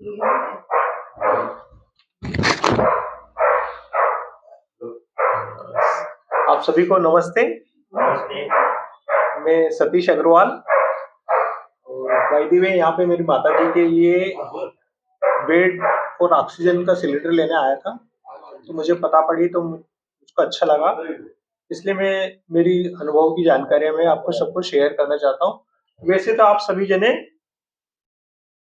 आप सभी को नमस्ते। नमस्ते। मैं सतीश अग्रवाल और बाय द वे यहाँ पे मेरी माता जी के लिए बेड और ऑक्सीजन का सिलेंडर लेने आया था, तो मुझे पता पड़ी तो मुझको अच्छा लगा, इसलिए मैं मेरी अनुभव की जानकारियां मैं आपको सबको शेयर करना चाहता हूँ। वैसे तो आप सभी जने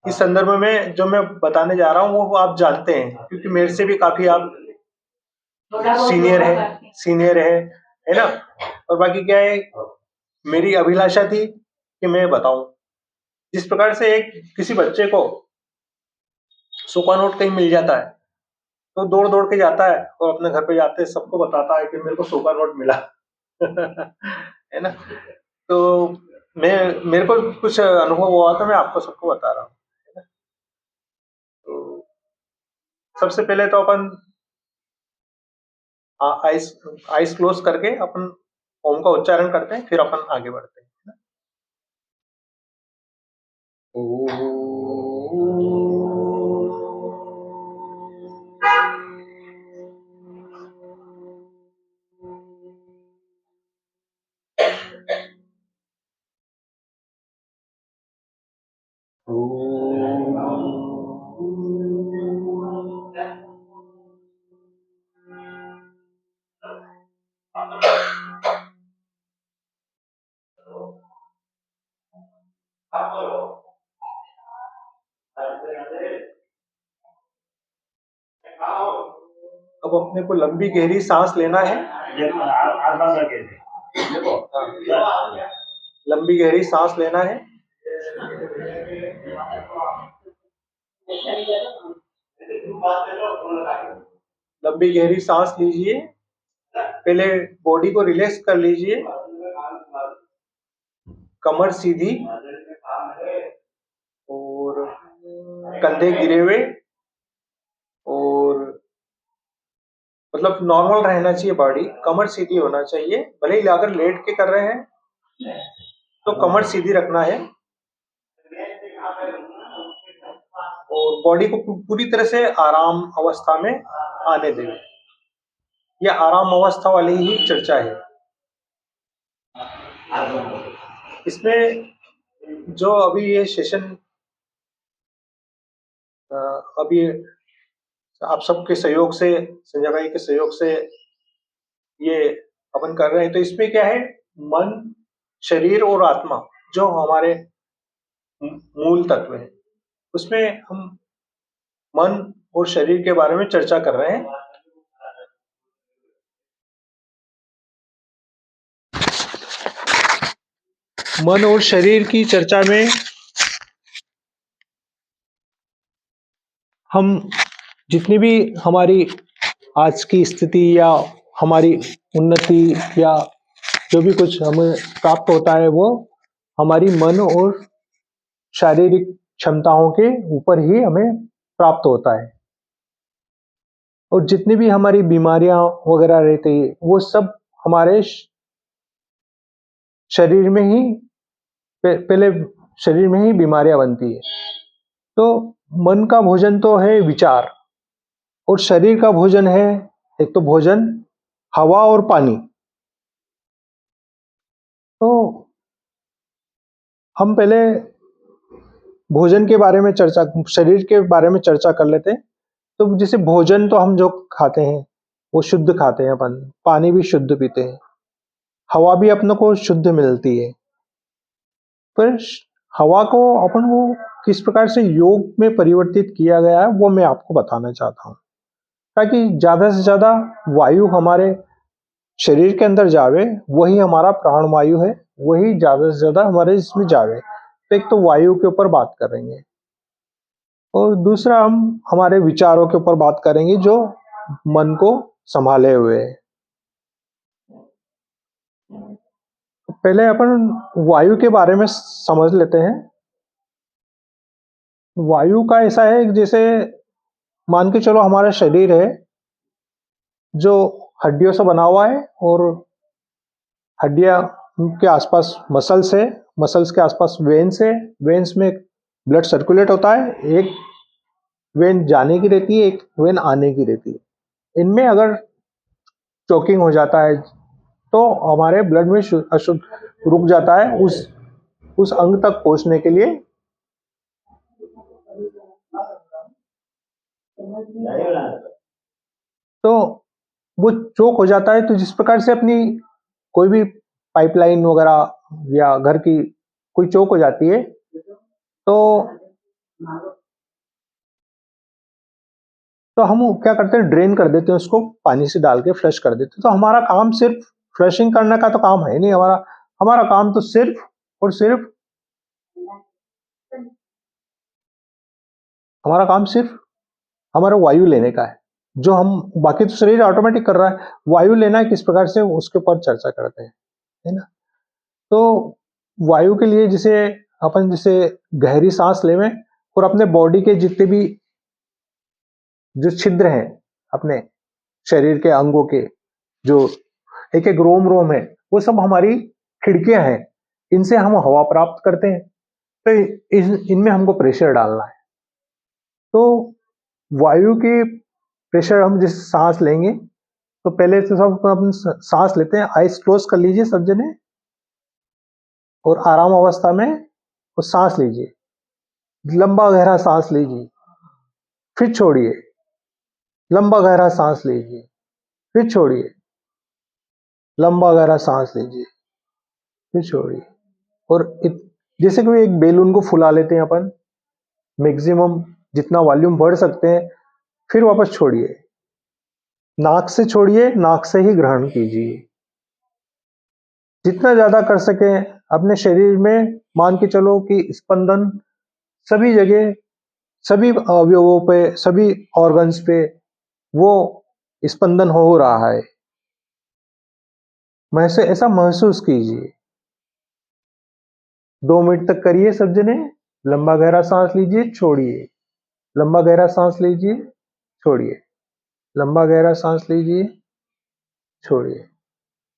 इस संदर्भ में जो मैं बताने जा रहा हूँ वो आप जानते हैं, क्योंकि मेरे से भी काफी आप सीनियर है ना। और बाकी क्या है, मेरी अभिलाषा थी कि मैं बताऊं। जिस प्रकार से एक किसी बच्चे को सूखा नोट कहीं मिल जाता है तो दौड़ दौड़ के जाता है और अपने घर पे जाते सबको बताता है कि मेरे को सूखा नोट मिला है ना। तो मेरे को कुछ अनुभव हुआ तो मैं आपको सबको बता रहा हूँ, है ना। तो सबसे पहले तो अपन आइस आइस क्लोज करके अपन ओम का उच्चारण करते हैं, फिर अपन आगे बढ़ते हैं, है ना। अब अपने को लंबी गहरी सांस लेना है। लंबी गहरी सांस लेना है। लंबी गहरी सांस लीजिए। पहले बॉडी को रिलैक्स कर लीजिए, कमर सीधी और कंधे गिरे हुए, और मतलब नॉर्मल रहना चाहिए बॉडी, कमर सीधी होना चाहिए। भले ही अगर लेट के कर रहे हैं तो कमर सीधी रखना है और बॉडी को पूरी तरह से आराम अवस्था में आने दें। यह आराम अवस्था वाली ही चर्चा है। इसमें जो अभी ये सेशन अभी आप सबके सहयोग से, संजय भाई के सहयोग से ये अपन कर रहे हैं, तो इसमें क्या है, मन, शरीर और आत्मा जो हमारे मूल तत्व है, उसमें हम मन और शरीर के बारे में चर्चा कर रहे हैं। मन और शरीर की चर्चा में हम जितनी भी हमारी आज की स्थिति या हमारी उन्नति या जो भी कुछ हमें प्राप्त होता है वो हमारी मन और शारीरिक क्षमताओं के ऊपर ही हमें प्राप्त होता है। और जितनी भी हमारी बीमारियां वगैरह रहती है वो सब हमारे शरीर में ही पहले शरीर में ही बीमारियां बनती है। तो मन का भोजन तो है विचार, और शरीर का भोजन है एक तो भोजन, हवा और पानी। तो हम पहले भोजन के बारे में चर्चा, शरीर के बारे में चर्चा कर लेते हैं। तो जैसे भोजन तो हम जो खाते हैं वो शुद्ध खाते हैं अपन, पानी भी शुद्ध पीते हैं, हवा भी अपने को शुद्ध मिलती है। पर हवा को अपन वो किस प्रकार से योग में परिवर्तित किया गया है वो मैं आपको बताना चाहता हूँ, ताकि ज्यादा से ज्यादा वायु हमारे शरीर के अंदर जावे। वही हमारा प्राण वायु है, वही ज्यादा से ज्यादा हमारे इसमें जावे। तो एक तो वायु के ऊपर बात करेंगे और दूसरा हम हमारे विचारों के ऊपर बात करेंगे जो मन को संभाले हुए है। पहले अपन वायु के बारे में समझ लेते हैं। वायु का ऐसा है जैसे मान के चलो हमारा शरीर है जो हड्डियों से बना हुआ है, और हड्डियां के आसपास मसल्स है, मसल्स के आसपास वेन्स है, वेन्स में ब्लड सर्कुलेट होता है। एक वेन जाने की रहती है, एक वेन आने की रहती है। इनमें अगर चोकिंग हो जाता है तो हमारे ब्लड में अशुद्ध रुक जाता है उस अंग तक पहुंचने के लिए। तो वो चोक हो जाता है, तो जिस प्रकार से अपनी कोई भी पाइपलाइन वगैरह या घर की कोई चोक हो जाती है, तो हम क्या करते हैं, ड्रेन कर देते हैं उसको, पानी से डाल के फ्लश कर देते हैं। तो हमारा काम सिर्फ फ्लशिंग करने का तो काम है नहीं, हमारा हमारा काम तो सिर्फ और सिर्फ हमारा काम सिर्फ हमारा वायु लेने का है, जो हम बाकी तो शरीर ऑटोमेटिक कर रहा है, वायु लेना है किस प्रकार से, उसके ऊपर चर्चा करते हैं, है ना। तो वायु के लिए जिसे अपन जिसे गहरी सांस लेवे और अपने बॉडी के जितने भी जो छिद्र हैं, अपने शरीर के अंगों के जो एक एक रोम रोम है, वो सब हमारी खिड़कियां हैं, इनसे हम हवा प्राप्त करते हैं। तो इनमें हमको प्रेशर डालना है। तो वायु के प्रेशर हम जिस सांस लेंगे, तो पहले तो सब अपन सांस लेते हैं, आइस क्लोज कर लीजिए सब जने, और आराम अवस्था में वो सांस लीजिए, लंबा गहरा सांस लीजिए, फिर छोड़िए, लंबा गहरा सांस लीजिए, फिर छोड़िए, लंबा गहरा सांस लीजिए, फिर छोड़िए। और जैसे कोई एक बेलून को फुला लेते हैं अपन, मैक्सिमम जितना वॉल्यूम बढ़ सकते हैं, फिर वापस छोड़िए, नाक से छोड़िए, नाक से ही ग्रहण कीजिए। जितना ज्यादा कर सके अपने शरीर में, मान के चलो कि स्पंदन सभी जगह, सभी अवयवों पे, सभी ऑर्गन्स पे वो स्पंदन हो रहा है, ऐसा महसूस कीजिए। 2 मिनट तक करिए सब जने, लंबा गहरा सांस लीजिए, छोड़िए, लंबा गहरा सांस लीजिए, छोड़िए, लंबा गहरा सांस लीजिए, छोड़िए।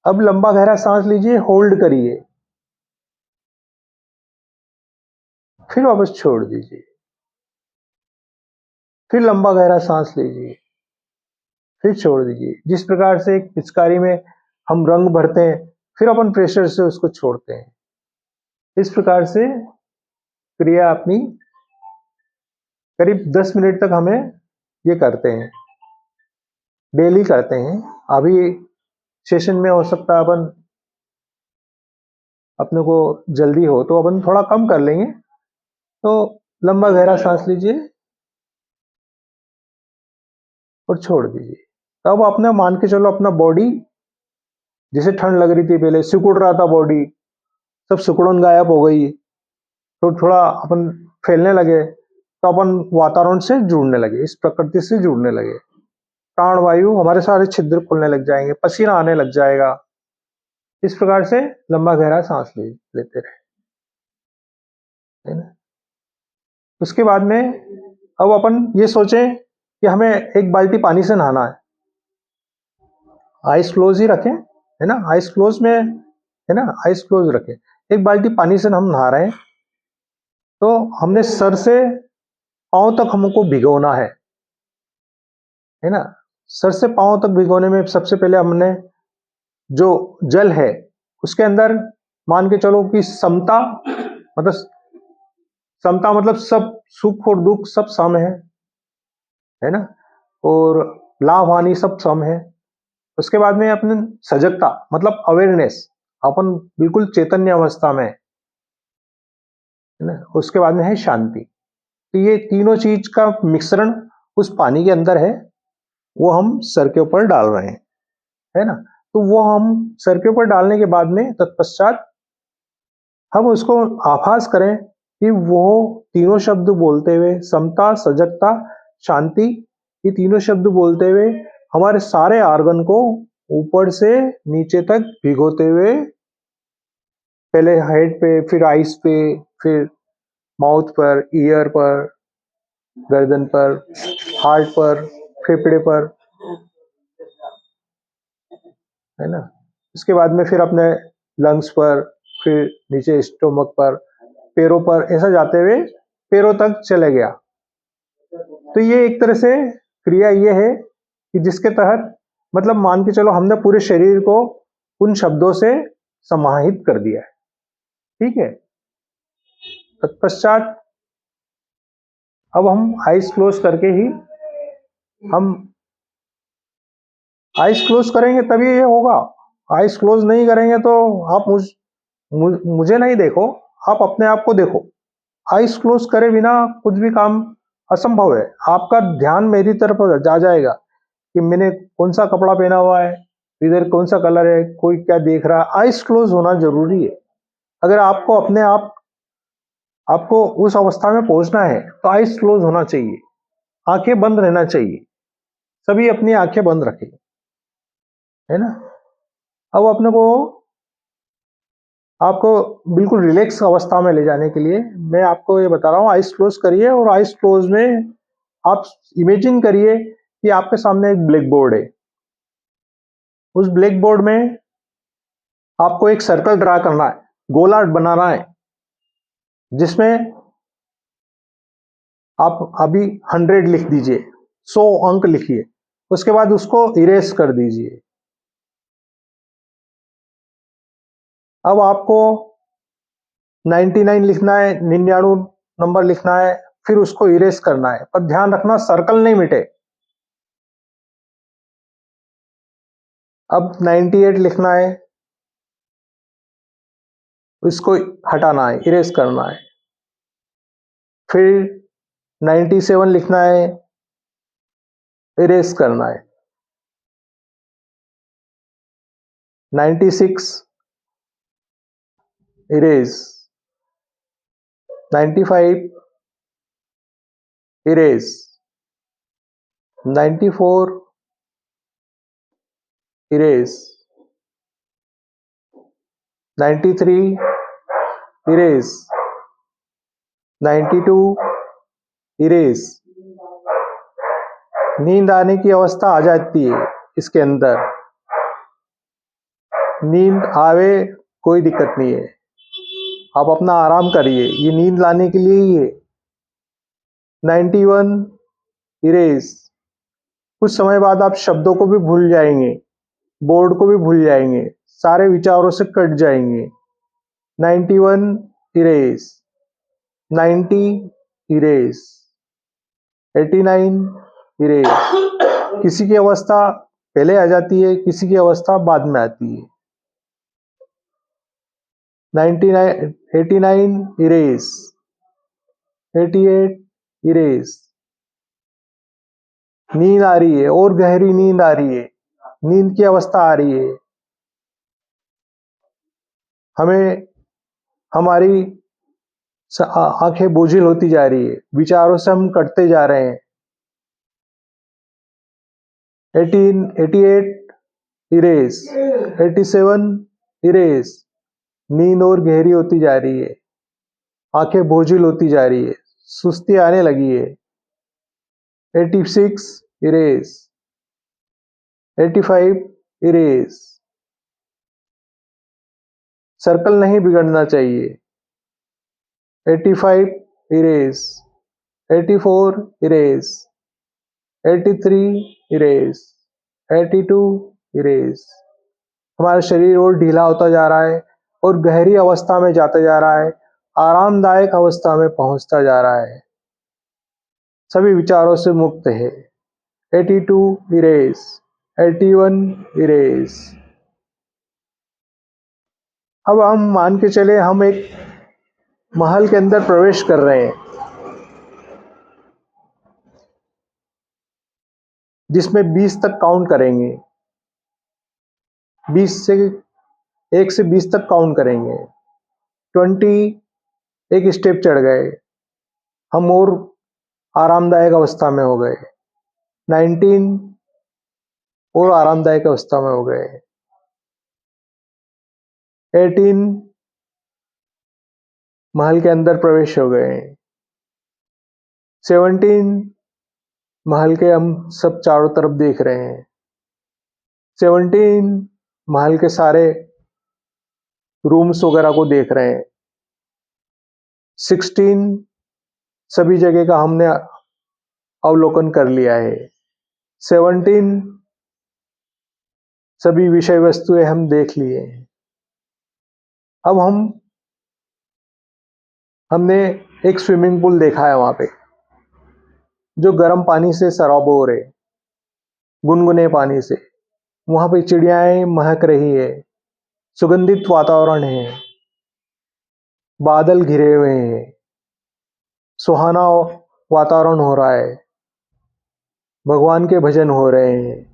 अब लंबा गहरा सांस लीजिए, होल्ड करिए, फिर वापस छोड़ दीजिए, फिर लंबा गहरा सांस लीजिए, फिर छोड़ दीजिए। जिस प्रकार से एक पिचकारी में हम रंग भरते हैं, फिर अपन प्रेशर से उसको छोड़ते हैं, इस प्रकार से क्रिया अपनी करीब 10 मिनट तक हमें ये करते हैं, डेली करते हैं। अभी सेशन में हो सकता है अपन अपने को जल्दी हो तो अपन थोड़ा कम कर लेंगे। तो लंबा गहरा सांस लीजिए और छोड़ दीजिए। अब अपने मान के चलो अपना बॉडी, जैसे ठंड लग रही थी पहले, सिकुड़ रहा था बॉडी, सब सिकुड़न गायब हो गई, तो थोड़ा अपन फैलने लगे, तो अपन वातावरण से जुड़ने लगे, इस प्रकृति से जुड़ने लगे, प्राण वायु हमारे सारे छिद्र खुलने लग जाएंगे, पसीना आने लग जाएगा। इस प्रकार से लंबा गहरा सांस लेते रहे, है ना। उसके बाद में अब अपन ये सोचें कि हमें एक बाल्टी पानी से नहाना है, आइस क्लोज ही रखें, है ना, आइस क्लोज में, है ना, आइस क्लोज रखें। एक बाल्टी पानी से हम नहा रहे हैं, तो हमने सर से पांव तक हमको भिगोना है ना। सर से पांव तक भिगोने में सबसे पहले हमने जो जल है उसके अंदर मान के चलो कि समता मतलब सब सुख और दुख सब सम है ना, और लाभ हानि सब सम है। उसके बाद में अपने सजगता मतलब अवेयरनेस, अपन बिल्कुल चैतन्य अवस्था में, है ना। उसके बाद में है शांति। तो ये तीनों चीज का मिश्रण उस पानी के अंदर है, वो हम सर के ऊपर डाल रहे हैं, है ना। तो वो हम सर के ऊपर डालने के बाद में तत्पश्चात हम उसको आभास करें कि वो तीनों शब्द बोलते हुए, समता, सजगता, शांति, ये तीनों शब्द बोलते हुए हमारे सारे ऑर्गन को ऊपर से नीचे तक भिगोते हुए, पहले हेड पे, फिर आइस पे, फिर माउथ पर, ईयर पर, गर्दन पर, हार्ट पर, फेफड़े पर, है ना। इसके बाद में फिर अपने लंग्स पर, फिर नीचे स्टोमक पर, पैरों पर, ऐसा जाते हुए पैरों तक चले गया, तो ये एक तरह से क्रिया ये है कि जिसके तहत मतलब मान के चलो हमने पूरे शरीर को उन शब्दों से समाहित कर दिया है, ठीक है। तत्पश्चात अब हम आइज क्लोज करके ही हम आइज क्लोज करेंगे तभी ये होगा। आइज क्लोज नहीं करेंगे तो आप मुझे नहीं देखो, आप अपने आप को देखो। आइज क्लोज करे बिना कुछ भी काम असंभव है। आपका ध्यान मेरी तरफ जा जाएगा कि मैंने कौन सा कपड़ा पहना हुआ है, इधर कौन सा कलर है, कोई क्या देख रहा है। आइज क्लोज होना जरूरी है। अगर आपको अपने आप आपको उस अवस्था में पहुंचना है तो आइज क्लोज होना चाहिए, आंखें बंद रहना चाहिए। सभी अपनी आंखें बंद रखें, है ना। अब अपने को आपको बिल्कुल रिलैक्स अवस्था में ले जाने के लिए मैं आपको ये बता रहा हूँ, आइज क्लोज करिए और आइज क्लोज में आप इमेजिन करिए कि आपके सामने एक ब्लैक बोर्ड है। उस ब्लैक बोर्ड में आपको एक सर्कल ड्रा करना है, गोला बनाना है, जिसमें आप अभी 100 लिख दीजिए, 100 अंक लिखिए, उसके बाद उसको इरेज कर दीजिए। अब आपको 99 लिखना है, 99 नंबर लिखना है, फिर उसको इरेज करना है, पर ध्यान रखना सर्कल नहीं मिटे। अब 98 लिखना है, इसको हटाना है, इरेज करना है। फिर 97 लिखना है, इरेज करना है। 96 erase, 95 erase, 94 erase, 93 erase, 92 erase. नींद आने की अवस्था आ जाती है इसके अंदर। नींद आवे कोई दिक्कत नहीं है, आप अपना आराम करिए, ये नींद लाने के लिए ही है। 91 इरेज। कुछ समय बाद आप शब्दों को भी भूल जाएंगे, बोर्ड को भी भूल जाएंगे, सारे विचारों से कट जाएंगे। 91 इरेज, 90 इरेज, 89 इरेज। किसी की अवस्था पहले आ जाती है, किसी की अवस्था बाद में आती है। 99 89 इरेज, 88 इरेज। नींद आ रही है और गहरी नींद आ रही है, नींद की अवस्था आ रही है। हमें हमारी आंखें बोझिल होती जा रही है, विचारों से हम कटते जा रहे हैं। 88 इरेज, 87 इरेज। नींद और गहरी होती जा रही है, आंखें बोझिल होती जा रही है, सुस्ती आने लगी है। 86 इरेज, 85 इरेज। सर्कल नहीं बिगड़ना चाहिए। 85 इरेज, 84 इरेज, 83 इरेज, 82 इरेज। हमारा शरीर और ढीला होता जा रहा है और गहरी अवस्था में जाता जा रहा है, आरामदायक अवस्था में पहुंचता जा रहा है, सभी विचारों से मुक्त है। 82 इरेज, 81 इरेज। अब हम मान के चले हम एक महल के अंदर प्रवेश कर रहे हैं, जिसमें 20 तक काउंट करेंगे। 20 से 1 से 20 तक काउंट करेंगे। 20 एक स्टेप चढ़ गए, हम और आरामदायक अवस्था में हो गए। 19 और आरामदायक अवस्था में हो गए। 18 महल के अंदर प्रवेश हो गए। 17 महल के हम सब चारों तरफ देख रहे हैं। 17 महल के सारे रूम्स वगैरह को देख रहे हैं। 16 सभी जगह का हमने अवलोकन कर लिया है। 17 सभी विषय वस्तुएं हम देख लिए हैं। अब हमने एक स्विमिंग पूल देखा है वहां पे, जो गर्म पानी से सराबोर है, गुनगुने पानी से। वहां पे चिड़ियाएं महक रही है, सुगंधित वातावरण है, बादल घिरे हुए हैं, सुहाना वातावरण हो रहा है, भगवान के भजन हो रहे हैं,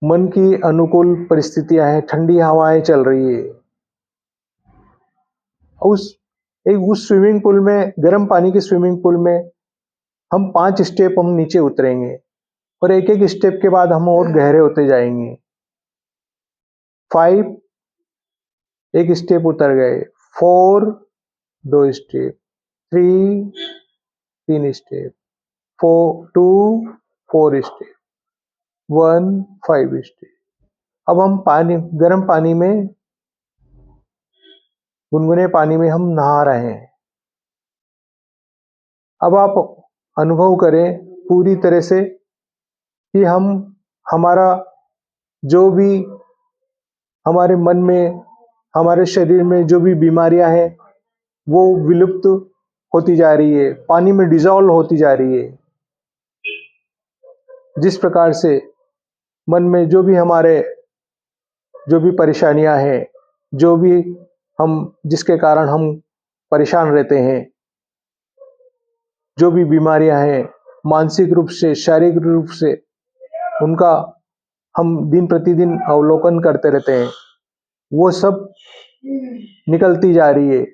मन की अनुकूल परिस्थितियां हैं, ठंडी हवाएं चल रही है। उस स्विमिंग पूल में, गर्म पानी के स्विमिंग पूल में हम 5 स्टेप हम नीचे उतरेंगे और एक एक स्टेप के बाद हम और गहरे होते जाएंगे। 5 एक स्टेप उतर गए, 4 2 स्टेप, 3 स्टेप, 2 4 स्टेप, 1 5 स्टेप। अब हम गर्म पानी में, गुनगुने पानी में हम नहा रहे हैं। अब आप अनुभव करें पूरी तरह से कि हमारा जो भी हमारे मन में, हमारे शरीर में जो भी बीमारियां हैं वो विलुप्त होती जा रही है, पानी में डिसॉल्व होती जा रही है। जिस प्रकार से मन में जो भी परेशानियां हैं, जो भी जिसके कारण हम परेशान रहते हैं, जो भी बीमारियां हैं, मानसिक रूप से, शारीरिक रूप से, उनका हम दिन प्रतिदिन अवलोकन करते रहते हैं, वो सब निकलती जा रही है।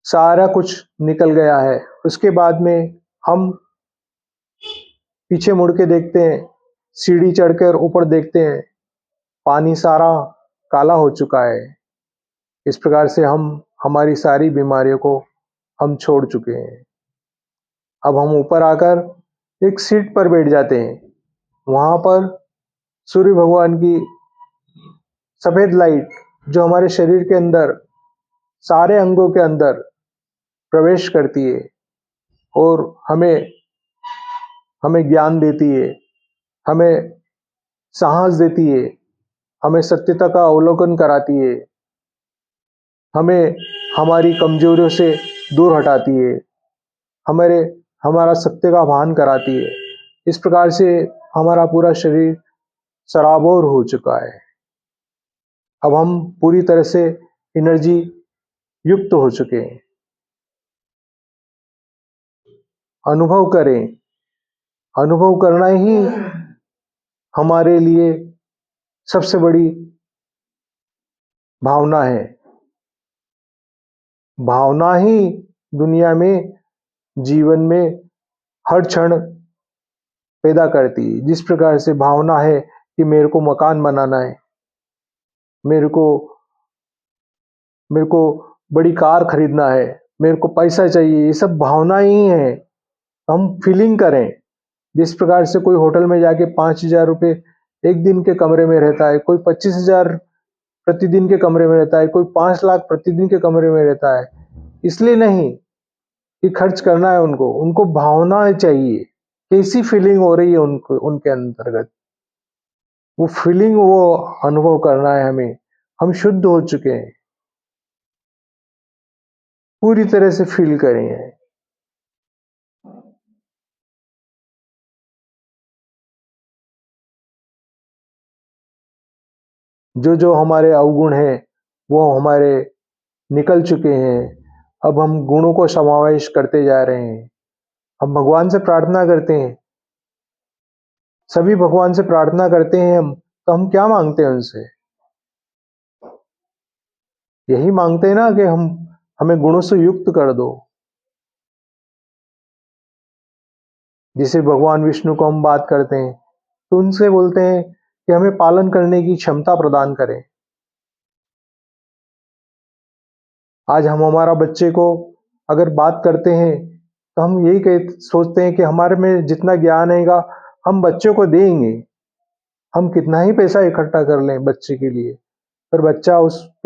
सारा कुछ निकल गया है। उसके बाद में हम पीछे मुड़ के देखते हैं, सीढ़ी चढ़कर ऊपर देखते हैं, पानी सारा काला हो चुका है। इस प्रकार से हमारी सारी बीमारियों को हम छोड़ चुके हैं। अब हम ऊपर आकर एक सीट पर बैठ जाते हैं। वहां पर सूर्य भगवान की सफेद लाइट जो हमारे शरीर के अंदर, सारे अंगों के अंदर प्रवेश करती है और हमें ज्ञान देती है, हमें साहस देती है, हमें सत्यता का अवलोकन कराती है, हमें हमारी कमजोरियों से दूर हटाती है, हमारा सत्य का भान कराती है। इस प्रकार से हमारा पूरा शरीर सराबोर हो चुका है। अब हम पूरी तरह से एनर्जी युक्त हो चुके हैं। अनुभव करें, अनुभव करना ही हमारे लिए सबसे बड़ी भावना है। भावना ही दुनिया में, जीवन में हर क्षण पैदा करती है। जिस प्रकार से भावना है कि मेरे को मकान बनाना है, मेरे को बड़ी कार खरीदना है, मेरे को पैसा चाहिए, ये सब भावना ही है। हम फीलिंग करें। जिस प्रकार से कोई होटल में जाके 5,000 रुपये एक दिन के कमरे में रहता है, कोई 25,000 प्रतिदिन के कमरे में रहता है, कोई 5 लाख प्रतिदिन के कमरे में रहता है। इसलिए नहीं कि खर्च करना है उनको भावना चाहिए, कैसी फीलिंग हो रही है उनके अंतर्गत, वो फीलिंग, वो अनुभव करना है हमें। हम शुद्ध हो चुके हैं, पूरी तरह से फील करें। जो हमारे अवगुण हैं वो हमारे निकल चुके हैं। अब हम गुणों को समावेश करते जा रहे हैं। हम भगवान से प्रार्थना करते हैं, सभी भगवान से प्रार्थना करते हैं तो हम क्या मांगते हैं उनसे? यही मांगते हैं ना कि हमें गुणों से युक्त कर दो। जिसे भगवान विष्णु को हम बात करते हैं तो उनसे बोलते हैं कि हमें पालन करने की क्षमता प्रदान करें। आज हम हमारा बच्चे को अगर बात करते हैं तो हम यही सोचते हैं कि हमारे में जितना ज्ञान आएगा हम बच्चों को देंगे। हम कितना ही पैसा इकट्ठा कर लें बच्चे के लिए, पर बच्चा उस